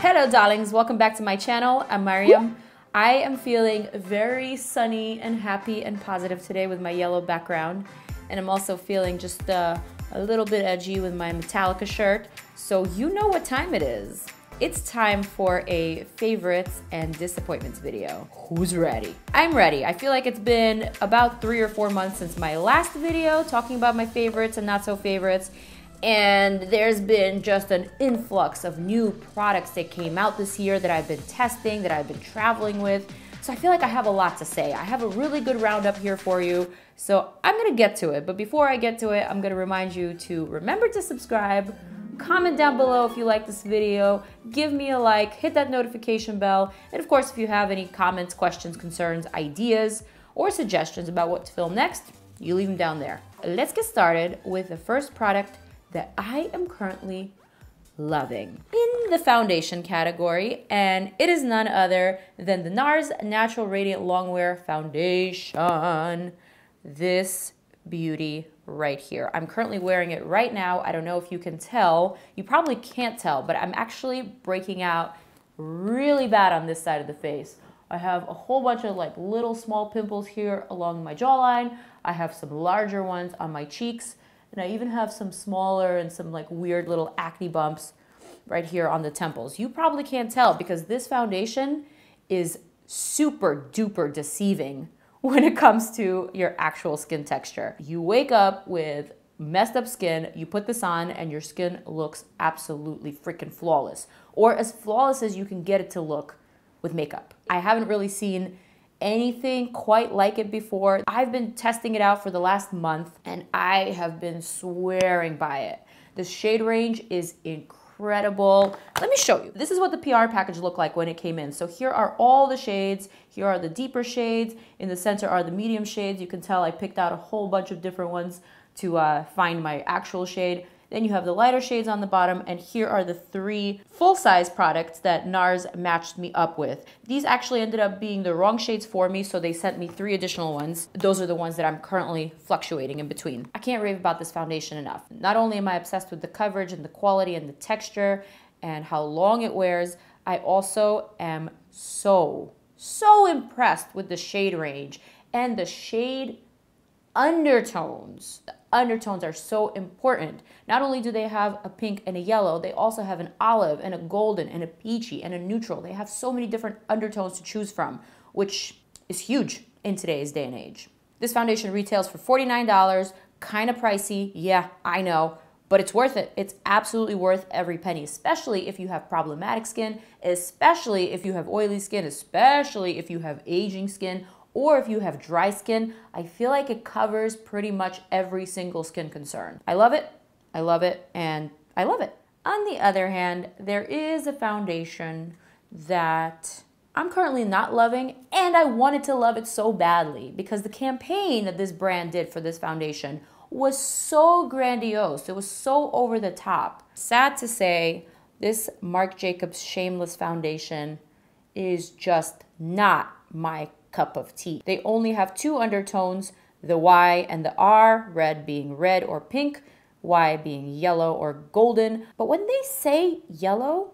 Hello darlings, welcome back to my channel. I'm Maryam. I am feeling very sunny and happy and positive today with my yellow background. And I'm also feeling just a little bit edgy with my Metallica shirt. So you know what time it is. It's time for a favorites and disappointments video. Who's ready? I'm ready. I feel like it's been about 3 or 4 months since my last video talking about my favorites and not so favorites. And there's been just an influx of new products that came out this year that I've been testing, that I've been traveling with. So I feel like I have a lot to say. I have a really good roundup here for you. So I'm gonna get to it. But before I get to it, I'm gonna remind you to remember to subscribe, comment down below if you like this video, give me a like, hit that notification bell. And of course, if you have any comments, questions, concerns, ideas, or suggestions about what to film next, you leave them down there. Let's get started with the first product that I am currently loving in the foundation category, and it is none other than the NARS Natural Radiant Longwear Foundation. This beauty right here. I'm currently wearing it right now. I don't know if you can tell. You probably can't tell, but I'm actually breaking out really bad on this side of the face. I have a whole bunch of like little small pimples here along my jawline. I have some larger ones on my cheeks. And I even have some smaller and some like weird little acne bumps right here on the temples. You probably can't tell because this foundation is super duper deceiving when it comes to your actual skin texture. You wake up with messed up skin, you put this on and your skin looks absolutely freaking flawless, or as flawless as you can get it to look with makeup. I haven't really seen anything quite like it before. I've been testing it out for the last month and I have been swearing by it. The shade range is incredible. Let me show you. This is what the PR package looked like when it came in. So here are all the shades. Here are the deeper shades. In the center are the medium shades. You can tell I picked out a whole bunch of different ones to find my actual shade. Then you have the lighter shades on the bottom, and here are the 3 full-size products that NARS matched me up with. These actually ended up being the wrong shades for me, so they sent me 3 additional ones. Those are the ones that I'm currently fluctuating in between. I can't rave about this foundation enough. Not only am I obsessed with the coverage and the quality and the texture and how long it wears, I also am so impressed with the shade range and the shade undertones. The undertones are so important. Not only do they have a pink and a yellow, they also have an olive and a golden and a peachy and a neutral. They have so many different undertones to choose from, which is huge in today's day and age. This foundation retails for $49, kind of pricey. Yeah, I know, but it's worth it. It's absolutely worth every penny, especially if you have problematic skin, especially if you have oily skin, especially if you have aging skin, or if you have dry skin. I feel like it covers pretty much every single skin concern. I love it, and I love it. On the other hand, there is a foundation that I'm currently not loving, and I wanted to love it so badly because the campaign that this brand did for this foundation was so grandiose. It was so over the top. Sad to say, this Marc Jacobs Shameless foundation is just not my cup of tea. They only have 2 undertones, the Y and the R, red being red or pink, Y being yellow or golden. But when they say yellow,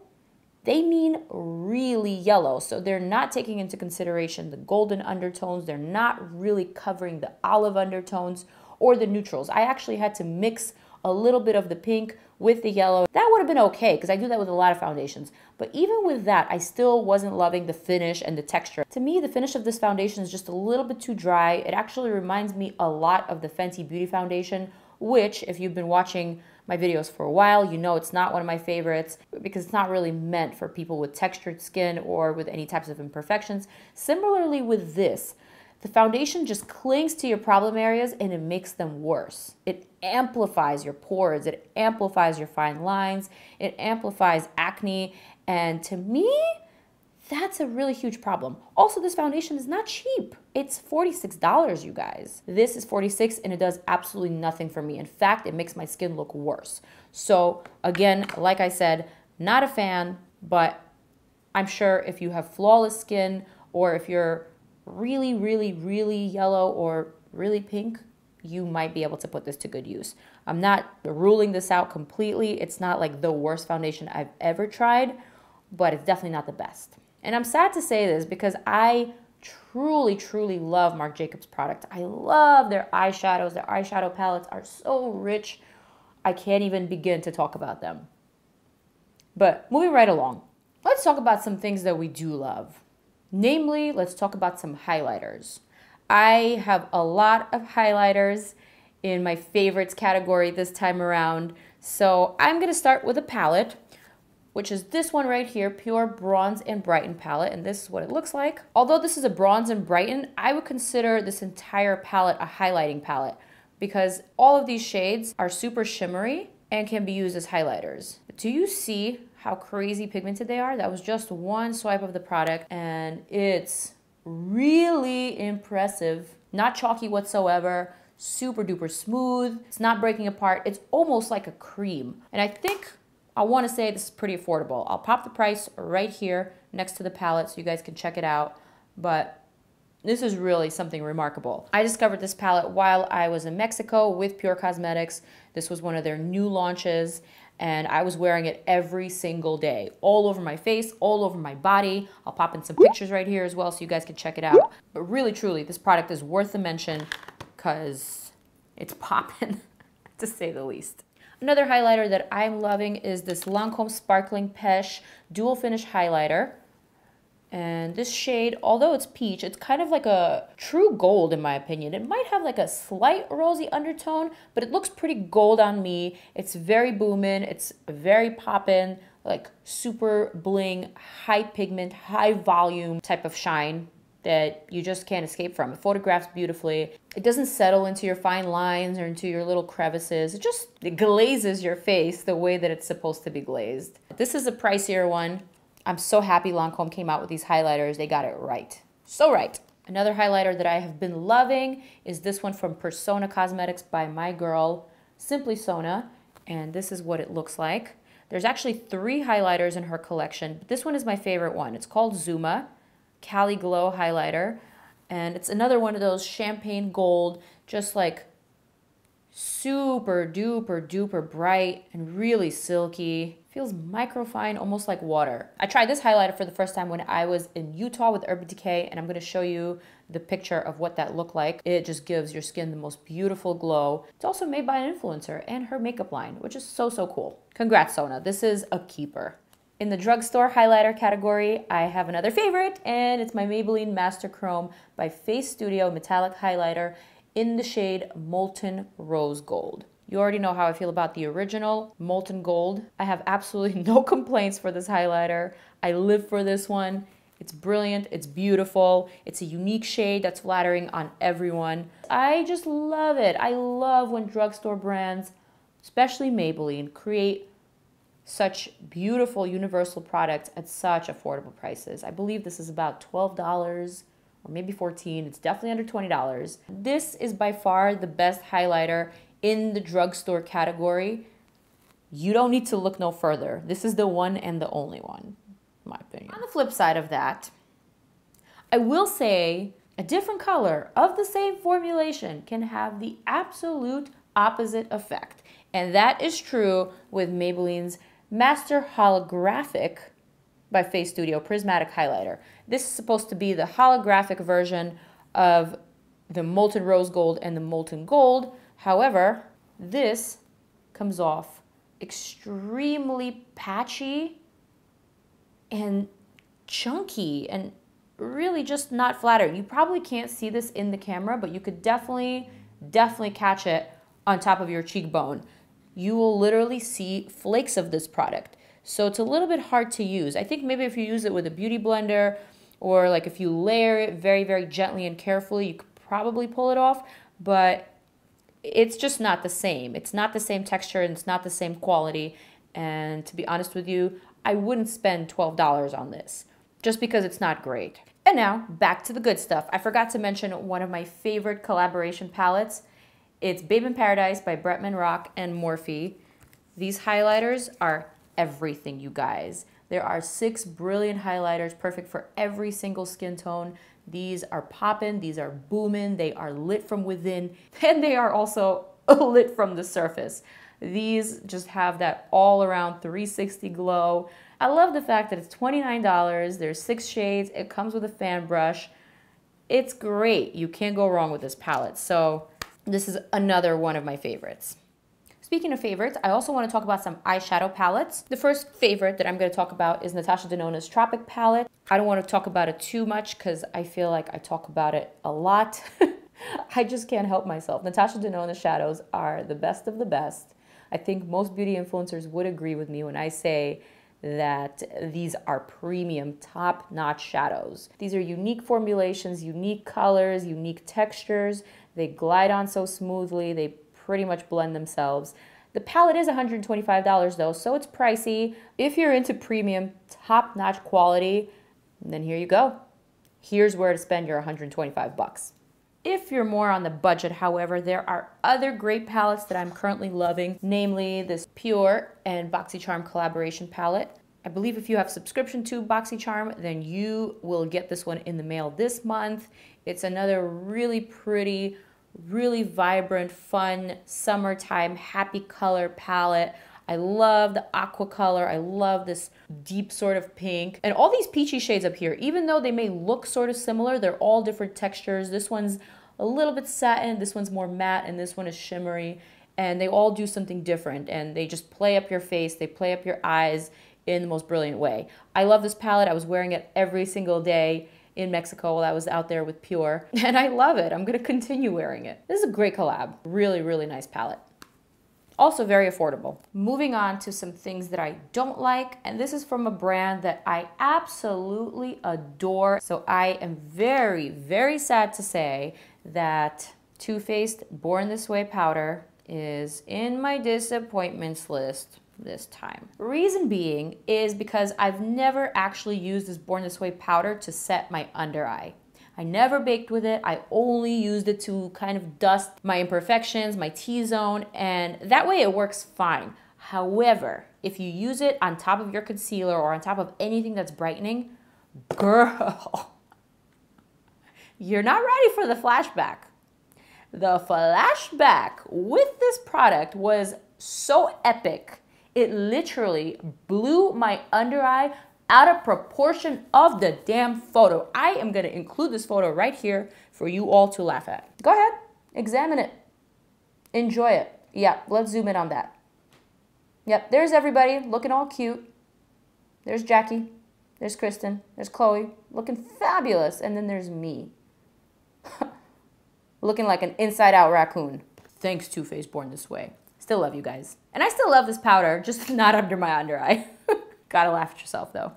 they mean really yellow. So they're not taking into consideration the golden undertones. They're not really covering the olive undertones or the neutrals. I actually had to mix a little bit of the pink with the yellow. That would have been okay because I do that with a lot of foundations. But even with that, I still wasn't loving the finish and the texture. To me, the finish of this foundation is just a little bit too dry. It actually reminds me a lot of the Fenty Beauty foundation, which if you've been watching my videos for a while, you know it's not one of my favorites because it's not really meant for people with textured skin or with any types of imperfections. Similarly with this, the foundation just clings to your problem areas and it makes them worse. It amplifies your pores, it amplifies your fine lines, it amplifies acne, and to me, that's a really huge problem. Also, this foundation is not cheap. It's $46, you guys. This is $46 and it does absolutely nothing for me. In fact, it makes my skin look worse. So again, like I said, not a fan, but I'm sure if you have flawless skin or if you're really yellow or really pink, you might be able to put this to good use. I'm not ruling this out completely. It's not like the worst foundation I've ever tried, but it's definitely not the best. And I'm sad to say this because I truly, truly love Marc Jacobs product. I love their eyeshadows. Their eyeshadow palettes are so rich. I can't even begin to talk about them. But moving right along, let's talk about some things that we do love. Namely, let's talk about some highlighters. I have a lot of highlighters in my favorites category this time around. So I'm going to start with a palette, which is this one right here, Pure Bronze and Brighten palette, and this is what it looks like. Although this is a Bronze and Brighten, I would consider this entire palette a highlighting palette because all of these shades are super shimmery and can be used as highlighters. Do you see how crazy pigmented they are? That was just one swipe of the product and it's really impressive. Not chalky whatsoever, super duper smooth. It's not breaking apart. It's almost like a cream. And I think I want to say this is pretty affordable. I'll pop the price right here next to the palette so you guys can check it out. But this is really something remarkable. I discovered this palette while I was in Mexico with Pure Cosmetics. This was one of their new launches and I was wearing it every single day, all over my face, all over my body. I'll pop in some pictures right here as well so you guys can check it out. But really, truly, this product is worth the mention because it's popping, to say the least. Another highlighter that I'm loving is this LANCOME Sparkling Peche Dual Finish Highlighter. And this shade, although it's peach, it's kind of like a true gold in my opinion. It might have like a slight rosy undertone, but it looks pretty gold on me. It's very booming, it's very poppin', like super bling, high pigment, high volume type of shine that you just can't escape from. It photographs beautifully. It doesn't settle into your fine lines or into your little crevices. It glazes your face the way that it's supposed to be glazed. This is a pricier one. I'm so happy Lancome came out with these highlighters. They got it right. So right. Another highlighter that I have been loving is this one from Persona Cosmetics by my girl, Simply Sona. And this is what it looks like. There's actually 3 highlighters in her collection, but this one is my favorite one. It's called Zuma Cali-glow highlighter. And it's another one of those champagne gold, just like super duper duper bright and really silky. Feels microfine, almost like water. I tried this highlighter for the first time when I was in Utah with Urban Decay, and I'm gonna show you the picture of what that looked like. It just gives your skin the most beautiful glow. It's also made by an influencer and her makeup line, which is so, so cool. Congrats, Sona. This is a keeper. In the drugstore highlighter category, I have another favorite, and it's my Maybelline Master Chrome by Face Studio Metallic Highlighter in the shade Molten Rose Gold. You already know how I feel about the original Molten Gold. I have absolutely no complaints for this highlighter. I live for this one. It's brilliant, it's beautiful, it's a unique shade that's flattering on everyone. I just love it. I love when drugstore brands, especially Maybelline, create such beautiful universal products at such affordable prices. I believe this is about $12 or maybe $14. It's definitely under $20. This is by far the best highlighter in the drugstore category. You don't need to look no further. This is the one and the only one, in my opinion. On the flip side of that, I will say a different color of the same formulation can have the absolute opposite effect. And that is true with Maybelline's Master Holographic by Face Studio Prismatic Highlighter. This is supposed to be the holographic version of the Molten Rose Gold and the Molten Gold. However, this comes off extremely patchy and chunky and really just not flattering. You probably can't see this in the camera, but you could definitely catch it on top of your cheekbone. You will literally see flakes of this product. So it's a little bit hard to use. I think maybe if you use it with a beauty blender or like if you layer it very, very gently and carefully, you could probably pull it off, but it's just not the same. It's not the same texture and it's not the same quality. And to be honest with you, I wouldn't spend $12 on this just because it's not great. And now back to the good stuff. I forgot to mention one of my favorite collaboration palettes. It's Babe in Paradise by BRETMAN Rock and MORPHE. These highlighters are everything, you guys. There are 6 brilliant highlighters, perfect for every single skin tone. These are poppin', these are booming, they are lit from within, and they are also lit from the surface. These just have that all-around 360 glow. I love the fact that it's $29. There's 6 shades. It comes with a fan brush. It's great. You can't go wrong with this palette. So this is another one of my favorites. Speaking of favorites, I also want to talk about some eyeshadow palettes. The first favorite that I'm going to talk about is NATASHA Denona's Tropic Palette. I don't want to talk about it too much because I feel like I talk about it a lot. I just can't help myself. NATASHA Denona's shadows are the best of the best. I think most beauty influencers would agree with me when I say that these are premium, top-notch shadows. These are unique formulations, unique colors, unique textures. They glide on so smoothly. They pretty much blend themselves. The palette is $125 though, so it's pricey. If you're into premium, top-notch quality, then here you go. Here's where to spend your 125 bucks. If you're more on the budget, however, there are other great palettes that I'm currently loving, namely this Pure and BOXYCHARM collaboration palette. I believe if you have subscription to BOXYCHARM, then you will get this one in the mail this month. It's another really pretty, really vibrant, fun, summertime, happy color palette. I love the aqua color. I love this deep sort of pink. And all these peachy shades up here, even though they may look sort of similar, they're all different textures. This one's a little bit satin, this one's more matte, and this one is shimmery. And they all do something different, and they just play up your face, they play up your eyes in the most brilliant way. I love this palette. I was wearing it every single day in Mexico while I was out there with Pure, and I love it. I'm gonna continue wearing it. This is a great collab. Really, really nice palette. Also very affordable. Moving on to some things that I don't like, and this is from a brand that I absolutely adore. So I am very, very sad to say that Too Faced Born This Way powder is in my disappointments list this time. Reason being is because I've never actually used this Born This Way powder to set my under eye. I never baked with it. I only used it to kind of dust my imperfections, my T-zone, and that way it works fine. However, if you use it on top of your concealer or on top of anything that's brightening, girl, you're not ready for the flashback. The flashback with this product was so epic. It literally blew my under eye out of proportion of the damn photo. I am gonna include this photo right here for you all to laugh at. Go ahead, examine it, enjoy it. Yeah, let's zoom in on that. Yep, there's everybody looking all cute. There's Jackie, there's Kristen, there's Chloe, looking fabulous, and then there's me. Looking like an inside-out raccoon. Thanks, Too Faced Born This Way. Still love you guys. And I still love this powder, just not under my under eye. Gotta laugh at yourself though.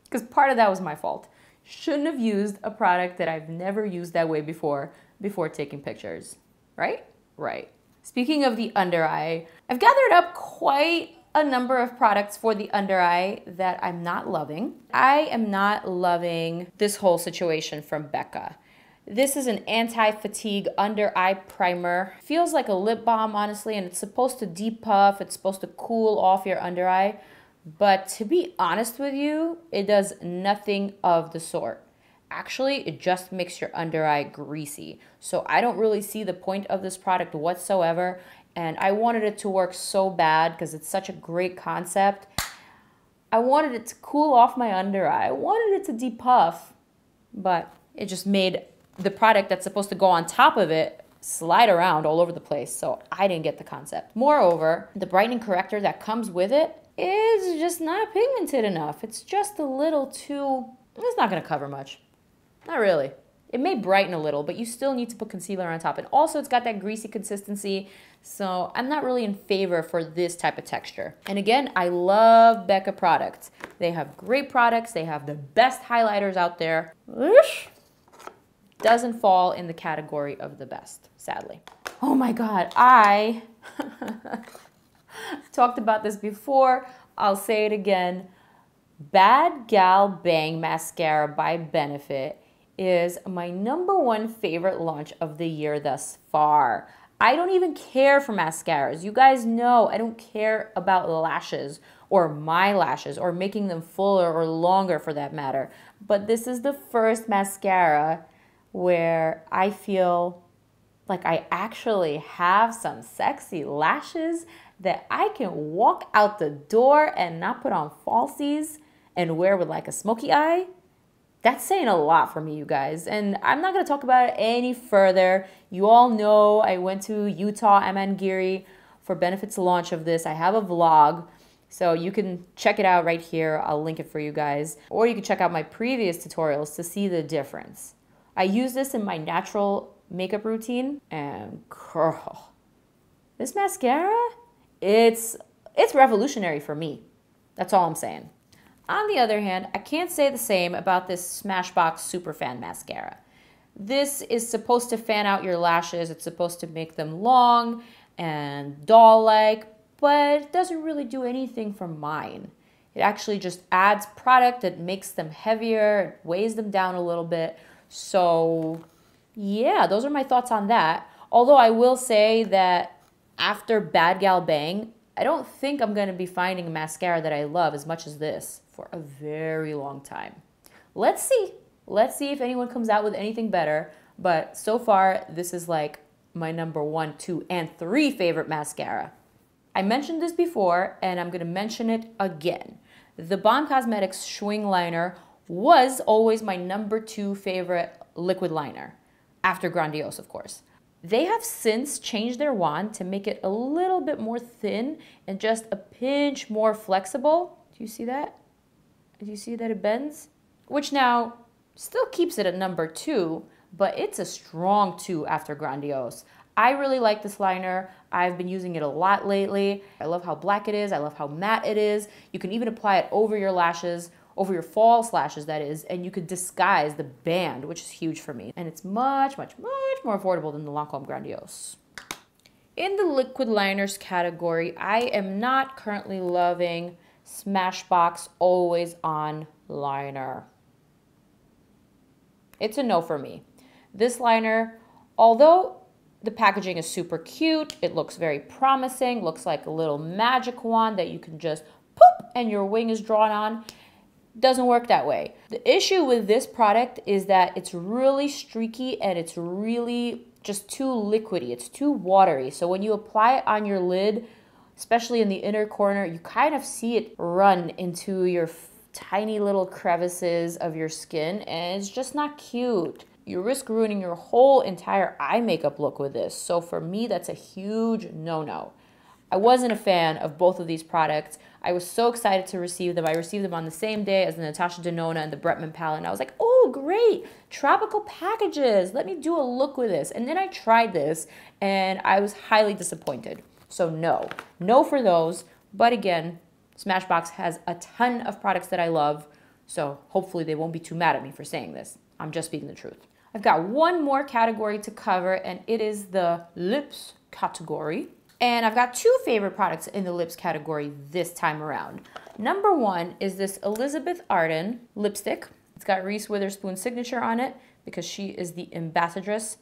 Because part of that was my fault. Shouldn't have used a product that I've never used that way before taking pictures. Right? Right. Speaking of the under eye, I've gathered up quite a number of products for the under eye that I'm not loving. I am not loving this whole situation from Becca. This is an anti-fatigue under eye primer. Feels like a lip balm, honestly, and it's supposed to depuff. It's supposed to cool off your under eye. But to be honest with you, it does nothing of the sort. Actually, it just makes your under eye greasy. So I don't really see the point of this product whatsoever. And I wanted it to work so bad because it's such a great concept. I wanted it to cool off my under eye. I wanted it to depuff, but it just made the product that's supposed to go on top of it slide around all over the place. So I didn't get the concept. Moreover, the brightening corrector that comes with it is just not pigmented enough. It's just a little too, it's not gonna cover much. Not really. It may brighten a little, but you still need to put concealer on top. And also it's got that greasy consistency, so I'm not really in favor for this type of texture. And again, I love Becca products. They have great products. They have the best highlighters out there. Doesn't fall in the category of the best, sadly. Oh my God, I talked about this before. I'll say it again. Bad Gal Bang Mascara by Benefit is my #1 favorite launch of the year thus far. I don't even care for mascaras. You guys know I don't care about lashes or my lashes or making them fuller or longer for that matter. But this is the first mascara where I feel Like I actually have some sexy lashes that I can walk out the door and not put on falsies and wear with like a smoky eye. That's saying a lot for me, you guys. And I'm not going to talk about it any further. You all know I went to Utah, Amangiri, for benefits launch of this. I have a vlog, so you can check it out right here. I'll link it for you guys. Or you can check out my previous tutorials to see the difference. I use this in my natural makeup routine, and girl, this mascara, it's revolutionary for me. That's all I'm saying. On the other hand, I can't say the same about this Smashbox Superfan Mascara. This is supposed to fan out your lashes. It's supposed to make them long and doll-like, but it doesn't really do anything for mine. It actually just adds product that makes them heavier, it weighs them down a little bit. So yeah, those are my thoughts on that. Although I will say that after Bad Gal Bang, I don't think I'm going to be finding a mascara that I love as much as this for a very long time. Let's see. Let's see if anyone comes out with anything better. But so far, this is like my number 1, 2, and 3 favorite mascara. I mentioned this before, and I'm going to mention it again. The BALM Cosmetics Schwing Liner was always my number 2 favorite liquid liner, after Grandiose, of course. They have since changed their wand to make it a little bit more thin and just a pinch more flexible. Do you see that? Do you see that it bends? Which now still keeps it at number 2, but it's a strong 2 after Grandiose. I really like this liner. I've been using it a lot lately. I love how black it is. I love how matte it is. You can even apply it over your lashes, over your false lashes, that is, and you could disguise the band, which is huge for me. And it's much, much, much more affordable than the LANCOME Grandiose. In the liquid liners category, I am not currently loving Smashbox Always On Liner. It's a no for me. This liner, although the packaging is super cute, it looks very promising, looks like a little magic wand that you can just poop and your wing is drawn on. Doesn't work that way. The issue with this product is that it's really streaky and it's really just too liquidy. It's too watery. So when you apply it on your lid, especially in the inner corner, you kind of see it run into your tiny little crevices of your skin, and it's just not cute. You risk ruining your whole entire eye makeup look with this. So for me, that's a huge no-no. I wasn't a fan of both of these products. I was so excited to receive them. I received them on the same day as the NATASHA DENONA and the BRETMAN palette. And I was like, oh, great. Tropical packages. Let me do a look with this. And then I tried this and I was highly disappointed. So no. No for those. But again, Smashbox has a ton of products that I love. So hopefully they won't be too mad at me for saying this. I'm just speaking the truth. I've got one more category to cover, and it is the lips category. And I've got 2 favorite products in the lips category this time around. Number 1 is this Elizabeth Arden lipstick. It's got Reese Witherspoon's signature on it because she is the ambassadress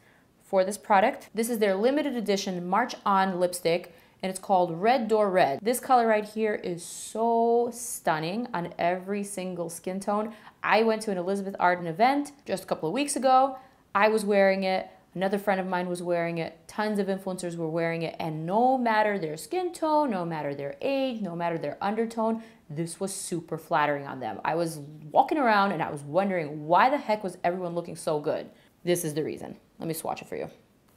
for this product. This is their limited edition March On lipstick, and it's called Red Door Red. This color right here is so stunning on every single skin tone. I went to an Elizabeth Arden event just a couple of weeks ago. I was wearing it. Another friend of mine was wearing it. Tons of influencers were wearing it. And no matter their skin tone, no matter their age, no matter their undertone, this was super flattering on them. I was walking around and I was wondering, why the heck was everyone looking so good? This is the reason. Let me swatch it for you.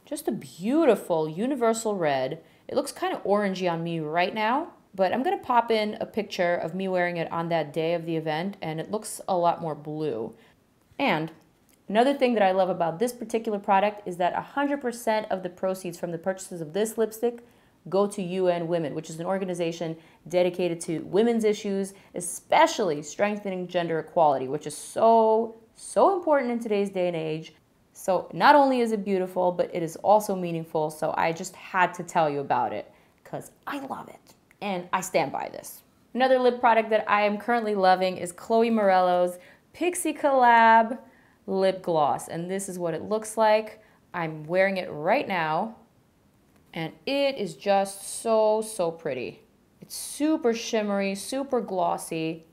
Just a beautiful universal red. It looks kind of orangey on me right now, but I'm gonna pop in a picture of me wearing it on that day of the event, and it looks a lot more blue. And another thing that I love about this particular product is that 100% of the proceeds from the purchases of this lipstick go to UN Women, which is an organization dedicated to women's issues, especially strengthening gender equality, which is so important in today's day and age. So not only is it beautiful, but it is also meaningful. So I just had to tell you about it because I love it and I stand by this. Another lip product that I am currently loving is Chloe Morello's PIXI Collab lip gloss, and this is what it looks like. I'm wearing it right now and it is just so pretty. It's super shimmery, super glossy.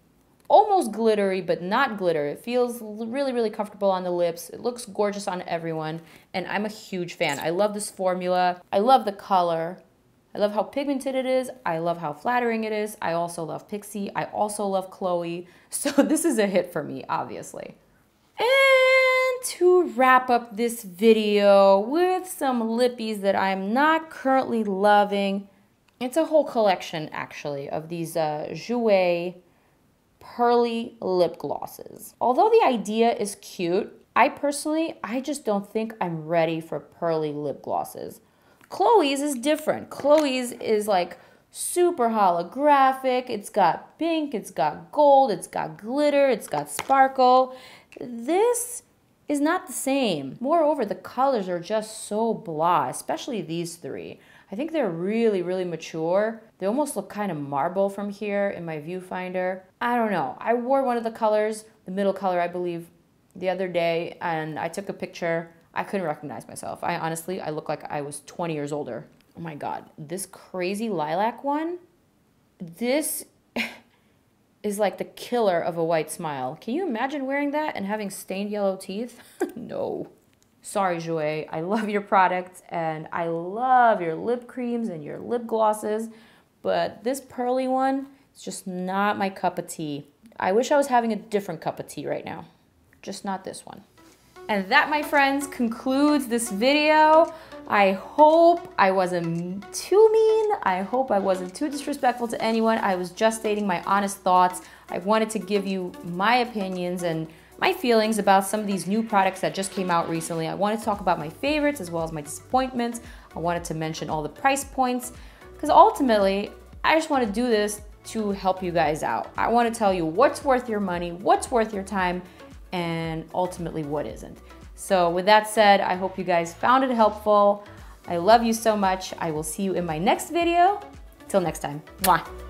almost glittery, but not glitter. It feels really, really comfortable on the lips. It looks gorgeous on everyone, and I'm a huge fan. I love this formula. I love the color. I love how pigmented it is. I love how flattering it is. I also love PIXI. I also love Chloe. So this is a hit for me, obviously. And to wrap up this video with some lippies that I'm not currently loving. It's a whole collection, actually, of these Jouer pearly lip glosses. Although the idea is cute, I just don't think I'm ready for pearly lip glosses. Chloe's is different. Chloe's is like super holographic. It's got pink, it's got gold, it's got glitter, it's got sparkle. This is not the same. Moreover, the colors are just so blah, especially these three. I think they're really, really mature. They almost look kind of marble from here in my viewfinder. I don't know. I wore one of the colors, the middle color, I believe, the other day, and I took a picture. I couldn't recognize myself. I look like I was 20 years older. Oh my God, this crazy lilac one, this is like the killer of a white smile. Can you imagine wearing that and having stained yellow teeth? No. Sorry, Jouer. I love your products and I love your lip creams and your lip glosses, but this pearly one is just not my cup of tea. I wish I was having a different cup of tea right now, just not this one. And that, my friends, concludes this video. I hope I wasn't too mean. I hope I wasn't too disrespectful to anyone. I was just stating my honest thoughts. I wanted to give you my opinions and my feelings about some of these new products that just came out recently. I wanted to talk about my favorites as well as my disappointments. I wanted to mention all the price points because ultimately, I just want to do this to help you guys out. I want to tell you what's worth your money, what's worth your time, and ultimately what isn't. So with that said, I hope you guys found it helpful. I love you so much. I will see you in my next video. Till next time. Mwah.